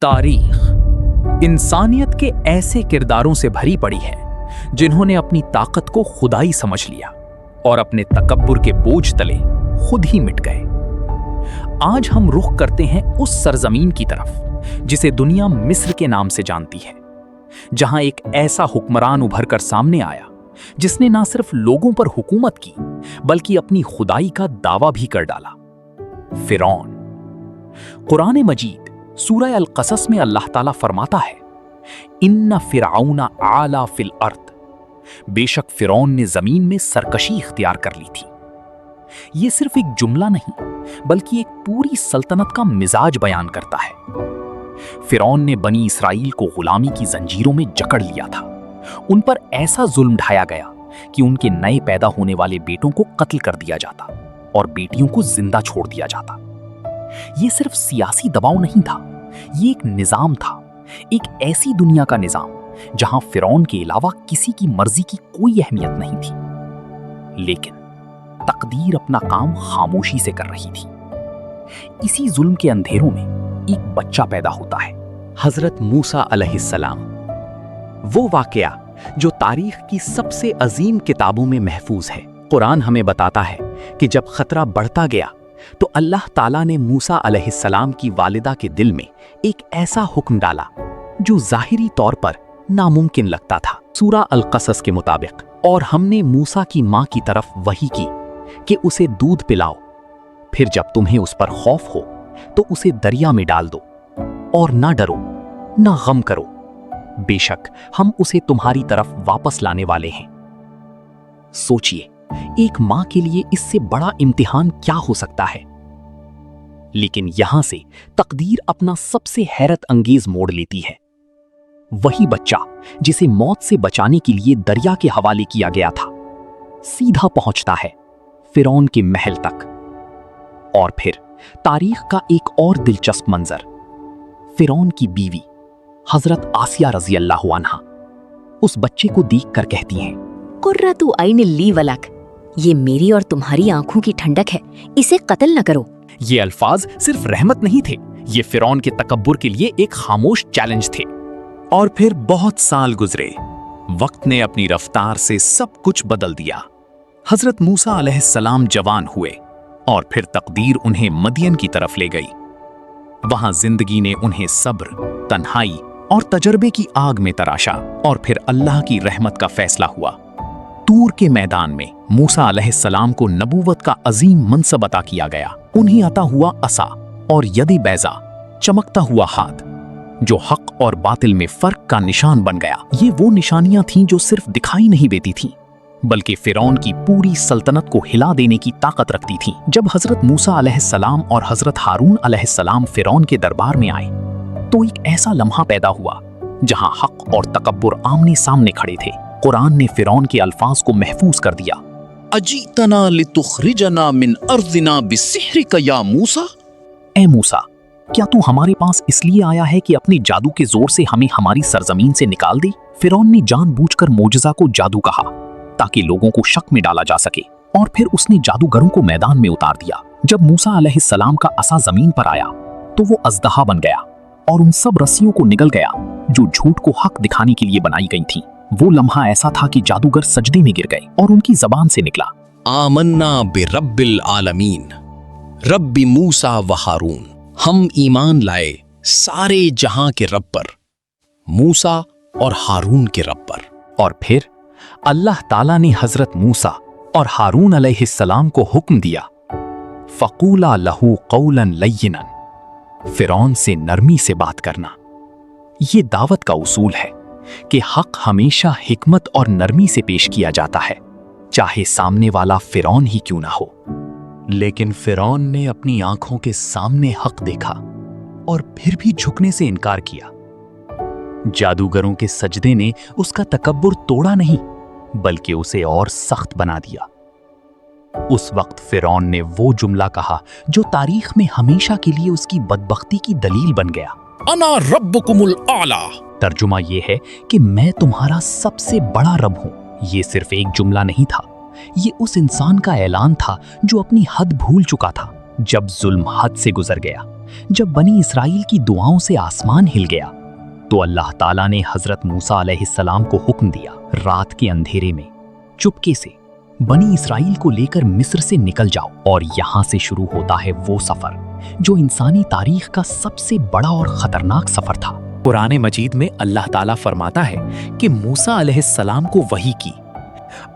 तारीख इंसानियत के ऐसे किरदारों से भरी पड़ी है जिन्होंने अपनी ताकत को खुदाई समझ लिया और अपने तकब्बुर के बोझ तले खुद ही मिट गए। आज हम रुख करते हैं उस सरजमीन की तरफ जिसे दुनिया मिस्र के नाम से जानती है, जहां एक ऐसा हुक्मरान उभर कर सामने आया जिसने ना सिर्फ लोगों पर हुकूमत की बल्कि अपनी खुदाई का दावा भी कर डाला, फिरौन। कुरान मजीद सूरह अल कसस में अल्लाह ताला फरमाता है, इन्ना फिरऔना आला फिल अर्द, बेशक फिरौन ने जमीन में सरकशी इख्तियार कर ली थी। यह सिर्फ एक जुमला नहीं बल्कि एक पूरी सल्तनत का मिजाज बयान करता है। फिरौन ने बनी इसराइल को गुलामी की जंजीरों में जकड़ लिया था। उन पर ऐसा जुल्म ढाया गया कि उनके नए पैदा होने वाले बेटों को कत्ल कर दिया जाता और बेटियों को जिंदा छोड़ दिया जाता। यह सिर्फ सियासी दबाव नहीं था, यह एक निजाम था, एक ऐसी दुनिया का निजाम जहां फिरौन के अलावा किसी की मर्जी की कोई अहमियत नहीं थी। लेकिन तकदीर अपना काम खामोशी से कर रही थी। इसी जुल्म के अंधेरों में एक बच्चा पैदा होता है, हजरत मूसा अलैहिस्सलाम। वो वाकया जो तारीख की सबसे अजीम किताबों में महफूज है। कुरान हमें बताता है कि जब खतरा बढ़ता गया तो अल्लाह ताला ने मूसा अलैहिस्सलाम की वालिदा के दिल में एक ऐसा हुक्म डाला जो जाहिरी तौर पर नामुमकिन लगता था। सूरह अल कसस के मुताबिक, और हमने मूसा की मां की तरफ वही की कि उसे दूध पिलाओ, फिर जब तुम्हें उस पर खौफ हो तो उसे दरिया में डाल दो, और ना डरो ना गम करो, बेशक हम उसे तुम्हारी तरफ वापस लाने वाले हैं। सोचिए, एक मां के लिए इससे बड़ा इम्तिहान क्या हो सकता है। लेकिन यहां से तकदीर अपना सबसे हैरत अंगेज मोड़ लेती है। वही बच्चा जिसे मौत से बचाने के लिए दरिया के हवाले किया गया था, सीधा पहुंचता है फिरौन के महल तक। और फिर तारीख का एक और दिलचस्प मंजर, फिरौन की बीवी हजरत आसिया रजी अल्लाह अन्हा उस बच्चे को देखकर कहती हैं, कुर्रतु ऐनिल ली वलक, ये मेरी और तुम्हारी आंखों की ठंडक है, इसे कत्ल न करो। ये अल्फाज सिर्फ रहमत नहीं थे, ये फिरौन के तकब्बुर के लिए एक खामोश चैलेंज थे। और फिर बहुत साल गुजरे, वक्त ने अपनी रफ्तार से सब कुछ बदल दिया। हजरत मूसा अलैहिस्सलाम जवान हुए और फिर तकदीर उन्हें मदियन की तरफ ले गई। वहां जिंदगी ने उन्हें सब्र, तन्हाई और तजर्बे की आग में तराशा, और फिर अल्लाह की रहमत का फैसला हुआ। तूर के मैदान में मूसा अलैहिस्सलाम को नबूवत का अजीम मनसब अता किया गया। उन्हें अता हुआ असा और यदी बैजा, चमकता हुआ हाथ, जो हक और बातिल में फर्क का निशान बन गया। ये वो निशानियां थीं जो सिर्फ दिखाई नहीं देती थीं बल्कि फिरौन की पूरी सल्तनत को हिला देने की ताकत रखती थीं। जब हजरत मूसा अलैहिस्सलाम और हजरत हारून अलैहिस्सलाम फिरौन के दरबार में आए तो एक ऐसा लम्हा पैदा हुआ जहां हक और तकब्बुर आमने सामने खड़े थे। कुरान ने फिरौन के अल्फाज को महफूज कर दिया, अजीतना लितुखरिजना मिन अर्दिना बिसिहरिका या मूसा। ए मूसा, क्या तू हमारे पास इसलिए आया है कि अपने जादू के जोर से हमें हमारी सरजमीन से निकाल दे? फिरौन ने जानबूझकर मोजज़ा को जादू कहा ताकि लोगों को शक में डाला जा सके, और फिर उसने जादूगरों को मैदान में उतार दिया। जब मूसा अलैहिस्सलाम का असा जमीन पर आया तो वो अजदहा बन गया और उन सब रस्सियों को निगल गया जो झूठ को हक दिखाने के लिए बनाई गई थीं। वो लम्हा ऐसा था कि जादूगर सजदे में गिर गए और उनकी जबान से निकला, आमन्ना बिरब्बिल आलमीन रब्बी मूसा व हारून। हम ईमान लाए सारे जहां के रब पर, मूसा और हारून के रब पर। और फिर अल्लाह ताला ने हजरत मूसा और हारून अलैहिस्सलाम को हुक्म दिया, फ़क़ूला लहू क़ौलन लय्यिनन, फिरौन से नरमी से बात करना। ये दावत का उसूल है कि हक हमेशा हिकमत और नरमी से पेश किया जाता है, चाहे सामने वाला फिरौन ही क्यों ना हो। लेकिन फिरौन ने अपनी आंखों के सामने हक देखा और फिर भी झुकने से इनकार किया। जादूगरों के सजदे ने उसका तकब्बुर तोड़ा नहीं बल्कि उसे और सख्त बना दिया। उस वक्त फिरौन ने वो जुमला कहा जो तारीख में हमेशा के लिए उसकी बदबख्ती की दलील बन गया, अना रब्बुकुमुल आला। तर्जुमा ये है कि मैं तुम्हारा सबसे बड़ा रब हूं। ये सिर्फ एक जुमला नहीं था, ये उस इंसान का ऐलान था जो अपनी हद भूल चुका था। जब जुल्म हद से गुजर गया जब बनी इसराइल की दुआओं से आसमान हिल गया तो अल्लाह ताला ने हजरत मूसा अलैहिस्सलाम को हुक्म दिया, रात के अंधेरे में चुपके से बनी इसराइल को लेकर मिस्र से निकल जाओ। और यहाँ से शुरू होता है वो सफर जो इंसानी तारीख का सबसे बड़ा और खतरनाक सफर था। कुरान मजीद में अल्लाह ताला फरमाता है कि मूसा अलैहिस्सलाम को वही की,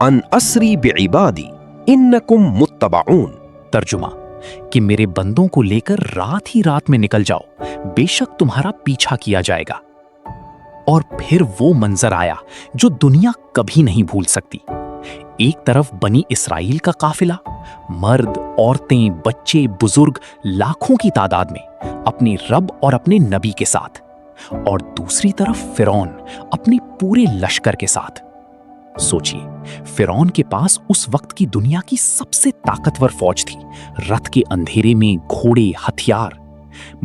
अन असरी बिइबादी इन्नकुम मुत्तबऊन। तर्जुमा कि मेरे बंदों को लेकर रात ही रात में निकल जाओ, बेशक तुम्हारा पीछा किया जाएगा। और फिर वो मंजर आया जो दुनिया कभी नहीं भूल सकती। एक तरफ बनी इसराइल का काफिला, मर्द, औरतें, बच्चे, बुजुर्ग लाखों की तादाद में अपने रब और अपने नबी के साथ, और दूसरी तरफ फिरौन अपने पूरे लश्कर के साथ। सोचिए, फिरौन के पास उस वक्त की दुनिया की सबसे ताकतवर फौज थी, रथ के अंधेरे में घोड़े, हथियार।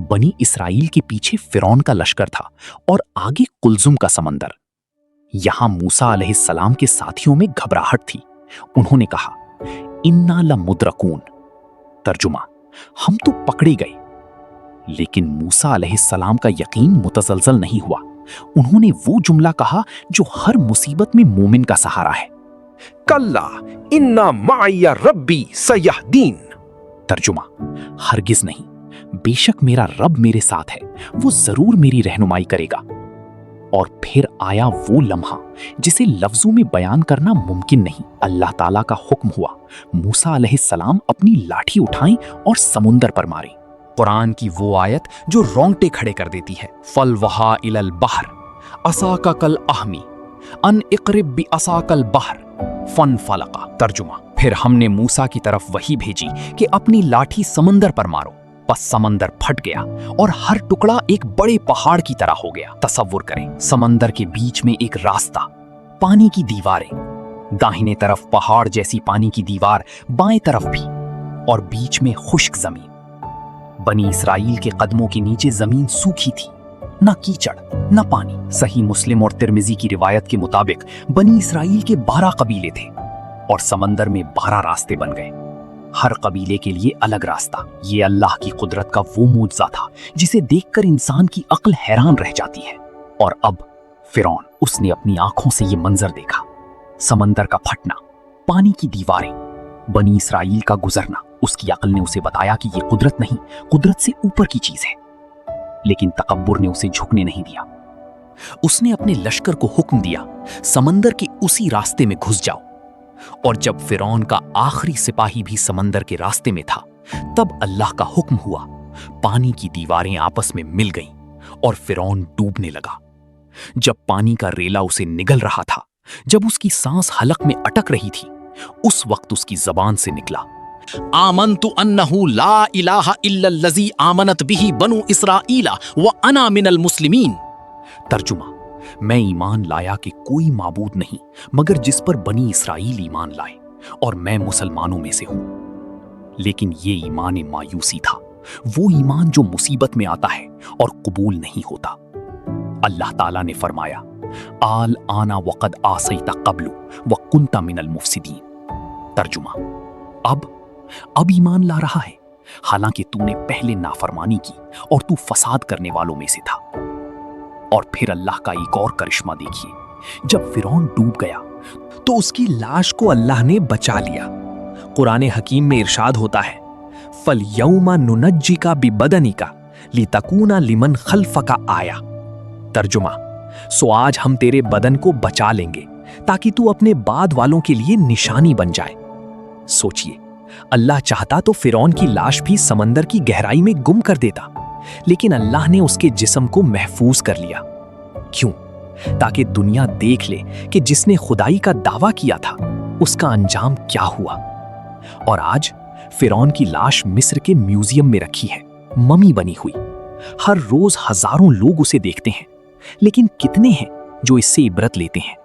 बनी इसराइल के पीछे फिरौन का लश्कर था और आगे कुलजुम का समंदर। यहां मूसा अलैहिस्सलाम के साथियों में घबराहट थी। उन्होंने कहा, इन्ना लमुद्रकून। तर्जुमा, हम तो पकड़े गए। लेकिन मूसा अलैहिस्सलाम का यकीन मुतजलजल नहीं हुआ। उन्होंने वो जुमला कहा जो हर मुसीबत में मोमिन का सहारा है, कल्ला इन्ना माइया रब्बी सयहदीन। तर्जुमा, हरगिज नहीं, बेशक मेरा रब मेरे साथ है, वो जरूर मेरी रहनुमाई करेगा। और फिर आया वो लम्हा जिसे लफ्जों में बयान करना मुमकिन नहीं। अल्लाह ताला का हुक्म हुआ, मूसा अलैहिस्सलाम अपनी लाठी उठाएं और समुंदर पर मारें। कुरान की वो आयत जो रोंगटे खड़े कर देती है, फल वहा इलल बहर असाका कल अहमी अन इक़रिब बि असाकल बहर फन फलका। तर्जुमा, फिर हमने मूसा की तरफ वही भेजी कि अपनी लाठी समंदर पर मारो। बस समंदर फट गया और हर टुकड़ा एक बड़े पहाड़ की तरह हो गया। तसव्वुर करें, समंदर के बीच में एक रास्ता, पानी की दीवारें, दाहिने तरफ पहाड़ जैसी पानी की दीवार, बाएं तरफ भी, और बीच में खुश्क जमीन। बनी इसराइल के कदमों के नीचे जमीन सूखी थी, न कीचड़ न पानी। सही मुस्लिम और तिर्मिजी की रिवायत के मुताबिक बनी इसराइल के 12 कबीले थे और समंदर में 12 रास्ते बन गए, हर कबीले के लिए अलग रास्ता। ये अल्लाह की कुदरत का वो मूजज़ा था जिसे देखकर इंसान की अक्ल हैरान रह जाती है। और अब फिरौन, उसने अपनी आंखों से ये मंजर देखा, समंदर का फटना, पानी की दीवारें, बनी इसराइल का गुजरना। उसकी अक्ल ने उसे बताया कि ये कुदरत नहीं, कुदरत से ऊपर की चीज है। लेकिन तकब्बुर ने उसे झुकने नहीं दिया। उसने अपने लश्कर को हुक्म दिया, समंदर के उसी रास्ते में घुस जाओ। और जब फिरौन का आखिरी सिपाही भी समंदर के रास्ते में था, तब अल्लाह का हुक्म हुआ, पानी की दीवारें आपस में मिल गईं और फिरौन डूबने लगा। जब पानी का रेला उसे निगल रहा था, जब उसकी सांस हलक में अटक रही थी, उस वक्त उसकी जबान से निकला, आमनतु अन्नहु ला इलाहा इल्लल्लज़ी आमनत बिही बनु इसराईला व अना मिनल मुस्लिमीन। तर्जुमा, मैं ईमान लाया कि कोई माबूद नहीं मगर जिस पर बनी इसराइल ईमान लाए, और मैं मुसलमानों में से हूं। लेकिन ये ईमान मायूसी था, वो ईमान जो मुसीबत में आता है और कबूल नहीं होता। अल्लाह ताला ने फरमाया, आल आना वक़द आसैता क़ब्लु व कुंता मिनल मुफ़सिदीन। तर्जुमा, अब ईमान ला रहा है, हालांकि तूने पहले नाफरमानी की और तू फसाद करने वालों में से था। और फिर अल्लाह का एक और करिश्मा देखिए, जब फिरौन डूब गया तो उसकी लाश को अल्लाह ने बचा लिया। कुरान हकीम में इरशाद होता है, फल यौमा नुनज्जिका बिबदनिका लितकूना लिमन खल्फका आया। तर्जुमा, सो आज हम तेरे बदन को बचा लेंगे ताकि तू अपने बाद वालों के लिए निशानी बन जाए। सोचिए, अल्लाह चाहता तो फिरौन की लाश भी समंदर की गहराई में गुम कर देता, लेकिन अल्लाह ने उसके जिस्म को महफूज कर लिया। क्यों? ताकि दुनिया देख ले कि जिसने खुदाई का दावा किया था उसका अंजाम क्या हुआ। और आज फिरौन की लाश मिस्र के म्यूजियम में रखी है, ममी बनी हुई। हर रोज हजारों लोग उसे देखते हैं, लेकिन कितने हैं जो इससे इबरत लेते हैं?